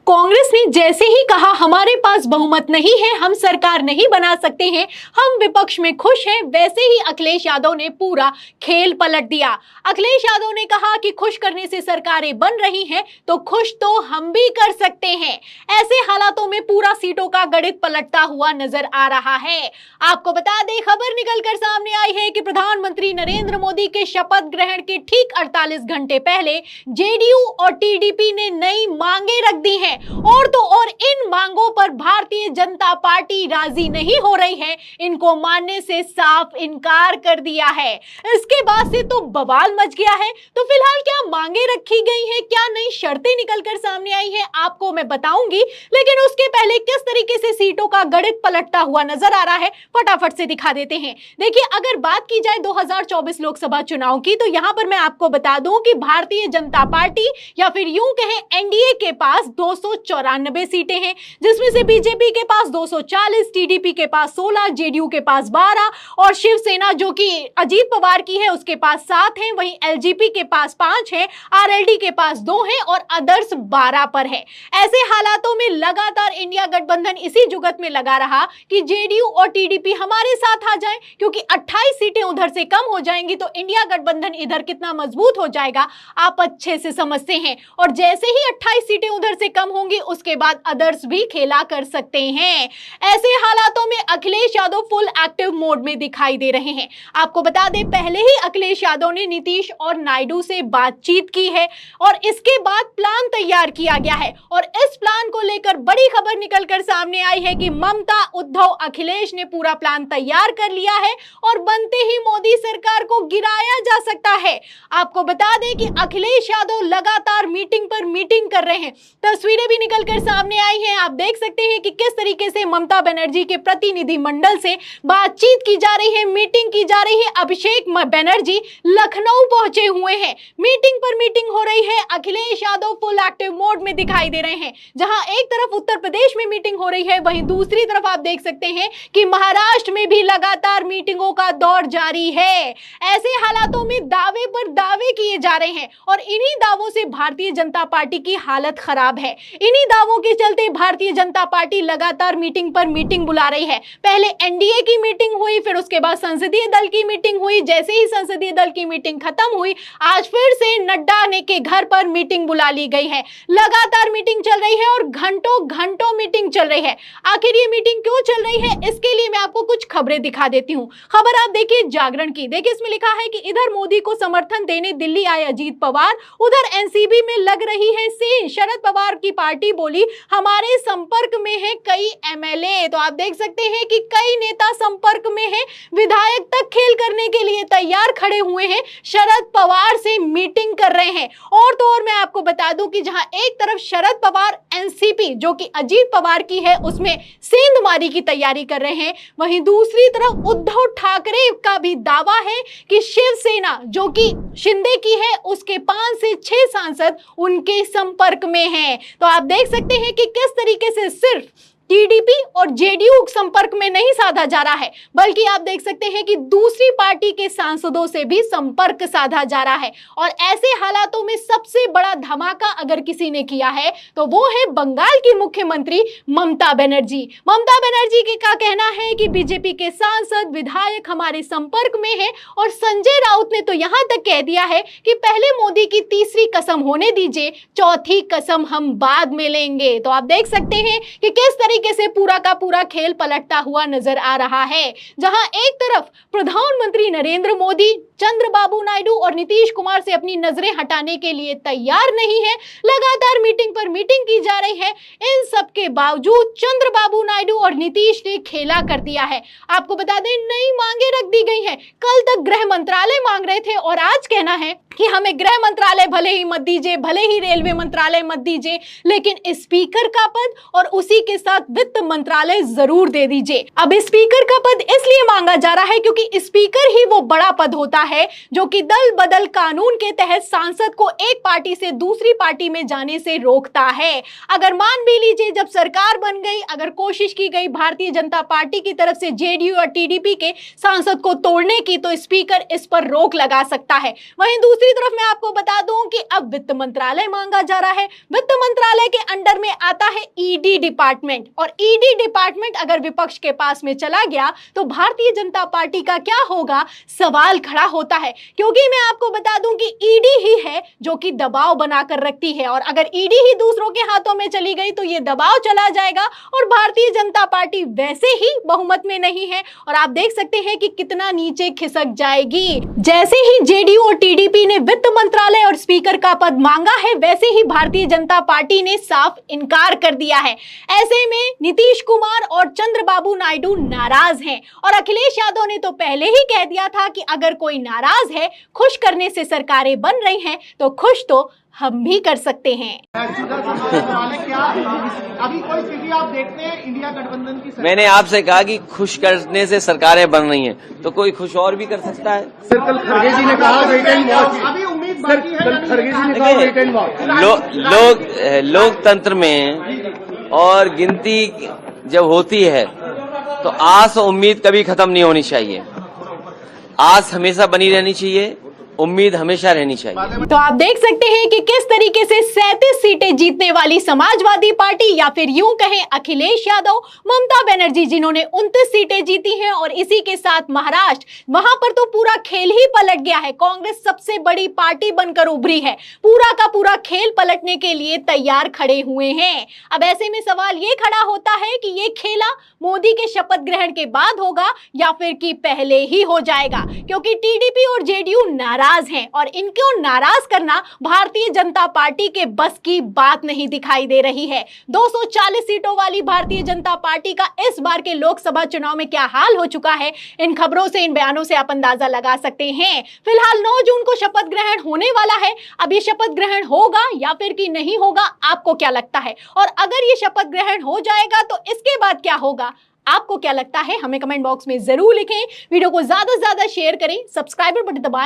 कांग्रेस ने जैसे ही कहा हमारे पास बहुमत नहीं है, हम सरकार नहीं बना सकते हैं, हम विपक्ष में खुश हैं, वैसे ही अखिलेश यादव ने पूरा खेल पलट दिया। अखिलेश यादव ने कहा कि खुश करने से सरकारें बन रही हैं तो खुश तो हम भी कर सकते हैं। ऐसे हालातों में पूरा सीटों का गणित पलटता हुआ नजर आ रहा है। आपको बता दें, खबर निकलकर सामने आई है कि प्रधानमंत्री नरेंद्र मोदी के शपथ ग्रहण के ठीक 48 घंटे पहले जेडीयू और टीडीपी ने नई मांगे रख दी हैं और तो और इन मांगों पर भारतीय जनता पार्टी राजी नहीं हो रही है, इनको मानने से साफ इनकार कर दिया है। इसके बाद से तो बवाल मच गया है। तो फिलहाल क्या मांगे रखी गई हैं, क्या नई शर्तें निकलकर सामने आई हैं, आपको मैं बताऊंगी, लेकिन उसके पहले किस तरीके से सीटों का गणित पलटता हुआ नजर आ रहा है फटाफट से दिखा देते हैं। देखिए, अगर बात की जाए 2024 लोकसभा चुनाव की, तो यहां पर मैं आपको बता दूं कि भारतीय जनता पार्टी या फिर यूं कहें एनडीए के पास 294 सीटें हैं, जिसमें से बीजेपी के पास 240, टीडीपी के पास 16, जेडीयू के पास 12 और शिवसेना जो कि अजीत पवार की है उसके पास 7 हैं, वहीं एलजेपी के पास 5 है, आरएलडी के पास 2 हैं और अदर्स 12 पर है। ऐसे हालातों में लगातार इंडिया गठबंधन इसी जुगत में लगा रहा कि जेडीयू और टीडीपी हमारे साथ आ जाएं, क्योंकि 28 सीटें उधर से कम हो जाएंगी तो इंडिया गठबंधन इधर कितना मजबूत हो जाएगा आप अच्छे से समझते हैं। और जैसे ही 28 सीटें उधर से कम होंगी उसके बाद अदर्स भी खेला कर सकते हैं। ऐसे हालातों में Akhilesh Yadav full active mode में दिखाई दे रहे हैं। आपको बता दें, पहले ही अखिलेश यादव ने नीतीश और नायडू से बातचीत की है और इसके बाद प्लान तैयार किया गया है और इस प्लान को लेकर बड़ी खबर निकलकर सामने आई है कि ममता, उद्धव, अखिलेश ने पूरा प्लान तैयार कर लिया है और बनते ही मोदी सरकार को गिराया जा सकता है। आपको बता दें कि अखिलेश यादव लगातार मीटिंग पर मीटिंग कर रहे हैं। तस्वीरें भी निकलकर सामने आई हैं, आप देख सकते हैं कि किस तरीके से ममता बनर्जी के प्रतिनिधि मंडल से बातचीत की जा रही है, मीटिंग की जा रही है। अभिषेक बनर्जी लखनऊ पहुंचे हुए हैं, मीटिंग पर मीटिंग हो रही है। Akhilesh Yadav full active mode में दिखाई दे रहे हैं। जहां एक तरफ उत्तर प्रदेश में मीटिंग हो रही है, वहीं दूसरी तरफ आप देख सकते हैं कि महाराष्ट्र में भी लगातार मीटिंगों का दौर जारी है। ऐसे हालातों में दावे पर दावे किए जा रहे हैं और इन्हीं दावों से भारतीय जनता पार्टी की हालत खराब है। इन्हीं दावों के चलते भारतीय जनता पार्टी लगातार मीटिंग पर मीटिंग बुला रही है। पहले एनडीए की मीटिंग हुई, फिर उसके बाद संसदीय दल की मीटिंग हुई। जैसे ही संसदीय दल की मीटिंग खत्म हुई, आज फिर से नड्डा ने के घर पर मीटिंग बुला ली गई है। लगातार मीटिंग चल रही है और घंटों घंटों मीटिंग चल रही है। आखिर ये मीटिंग क्यों चल रही है, इसके लिए मैं आपको कुछ खबरें दिखा देती हूँ। खबर आप देखिए जागरण की। देखिए, इसमें लिखा है कि इधर मोदी को समर्थन देने दिल्ली आए अजीत पवार, उधर एनसीबी में लग रही है सीन। शरद पवार की पार्टी बोली हमारे संपर्क में है कई एमएलए। तो आप देख सकते हैं कि कई नेता संपर्क में हैं, विधायक तक खेल करने के लिए तैयार खड़े हुए हैं, शरद पवार से मीटिंग कर रहे हैं। और तो और मैं आपको बता दूं कि जहां एक तरफ शरद पवार एनसीपी जो कि अजीत पवार की है उसमें सेंधमारी की तैयारी कर रहे हैं, वहीं दूसरी तरफ उद्धव ठाकरे का भी दावा है कि शिवसेना जो कि शिंदे की है उसके 5 से 6 सांसद उनके संपर्क में हैं। तो आप देख सकते हैं कि किस तरीके से सिर्फ टीडीपी और जेडीयू संपर्क में नहीं साधा जा रहा है, बल्कि आप देख सकते हैं कि दूसरी पार्टी के सांसदों से भी संपर्क साधा जा रहा है। और ऐसे हालातों में सबसे बड़ा धमाका अगर किसी ने किया है तो वो है बंगाल की मुख्यमंत्री ममता बनर्जी। ममता बनर्जी के का कहना है कि बीजेपी के सांसद, विधायक हमारे संपर्क में है और संजय राउत ने तो यहां तक कह दिया है कि पहले मोदी की तीसरी कसम होने दीजिए, चौथी कसम हम बाद में लेंगे। तो आप देख सकते हैं कि किस तरीके से पूरा का पूरा खेल पलटता हुआ नजर आ रहा है। जहां एक तरफ प्रधानमंत्री नरेंद्र मोदी चंद्रबाबू नायडू और नीतीश कुमार से अपनी नजरें हटाने के लिए तैयार नहीं है, लगातार मीटिंग पर मीटिंग की जा रही है। इन सब के बावजूद चंद्रबाबू नायडू और नीतीश ने खेला कर दिया है। आपको बता दें, नई मांगे रख दी गई हैं। कल तक गृह मंत्रालय मांग रहे थे और आज कहना है कि हमें गृह मंत्रालय भले ही मत दीजिए, भले ही रेलवे मंत्रालय मत दीजिए, लेकिन स्पीकर का पद और उसी के साथ वित्त मंत्रालय जरूर दे दीजिए। अब स्पीकर का पद इसलिए मांगा जा रहा है क्योंकि स्पीकर ही वो बड़ा पद होता है जो कि दल बदल कानून के तहत सांसद को एक पार्टी से दूसरी पार्टी में जाने से रोकता है। अगर मान भी लीजिए जब सरकार बन गई, अगर कोशिश की गई भारतीय जनता पार्टी की तरफ से जेडीयू और टीडीपी के सांसद को तोड़ने की, तो स्पीकर इस पर रोक लगा सकता है। वहीं दूसरी तरफ मैं आपको बता दूं कि अब वित्त मंत्रालय मांगा जा रहा है। वित्त मंत्रालय के अंडर में आता है ईडी डिपार्टमेंट, और ईडी डिपार्टमेंट अगर विपक्ष के पास में चला गया तो भारतीय जनता पार्टी का क्या होगा, सवाल खड़ा होता है। क्योंकि मैं आपको बता दूं कि ईडी ही है जो कि दबाव बनाकर रखती है, और अगर ईडी ही दूसरों के हाथों में चली गई तो ये दबाव चला जाएगा और भारतीय जनता पार्टी वैसे ही बहुमत में नहीं है, और आप देख सकते हैं कि कितना नीचे खिसक जाएगी। जैसे ही जेडीयू और टीडीपी ने वित्त मंत्रालय और स्पीकर का पद मांगा है, वैसे ही भारतीय जनता पार्टी ने साफ इनकार कर दिया है। ऐसे में नीतीश कुमार और चंद्रबाबू नायडू नाराज हैं, और अखिलेश यादव ने तो पहले ही कह दिया था कि अगर कोई नाराज है, खुश करने से सरकारें बन रही हैं तो खुश तो हम भी कर सकते हैं। अभी कोई स्थिति आप देखते हैं इंडिया गठबंधन की? मैंने आपसे कहा कि खुश करने से सरकारें बन रही हैं, तो कोई खुश और भी कर सकता है। सर कल खड़गे जी ने कहा वेट एंड वॉच, अभी उम्मीद बाकी है। कल खड़गे जी ने कहा वेट एंड वॉच। लोकतंत्र में और गिनती जब होती है तो आस और उम्मीद कभी खत्म नहीं होनी चाहिए। आस हमेशा बनी रहनी चाहिए, उम्मीद हमेशा रहनी चाहिए। तो आप देख सकते हैं कि किस तरीके से 37 सीटें जीतने वाली समाजवादी पार्टी, या फिर यूं कहें अखिलेश यादव, ममता बनर्जी जिन्होंने 29 सीटें जीती हैं, और इसी के साथ महाराष्ट्र, वहां पर तो पूरा खेल ही पलट गया है। कांग्रेस सबसे बड़ी पार्टी बनकर उभरी है, पूरा का पूरा खेल पलटने के लिए तैयार खड़े हुए हैं। अब ऐसे में सवाल ये खड़ा होता है कि ये खेला मोदी के शपथ ग्रहण के बाद होगा या फिर कि पहले ही हो जाएगा, क्योंकि टीडीपी और जेडीयू नाराज हैं, और इनको नाराज करना भारतीय जनता पार्टी के बस की बात नहीं दिखाई दे रही है। 240 सीटों वाली भारतीय जनता पार्टी का इस बार के लोकसभा चुनाव में क्या हाल हो चुका है, इन खबरों से, इन बयानों से आप अंदाजा लगा सकते हैं। फिलहाल 9 जून को शपथ ग्रहण होने वाला है। अब ये शपथ ग्रहण होगा या फिर कि नहीं होगा, आपको क्या लगता है? और अगर ये शपथ ग्रहण हो जाएगा तो इसके बाद क्या होगा, आपको क्या लगता है? हमें कमेंट बॉक्स में जरूर लिखें। वीडियो को ज्यादा से ज्यादा शेयर करें, सब्सक्राइबर बटन दबाएं।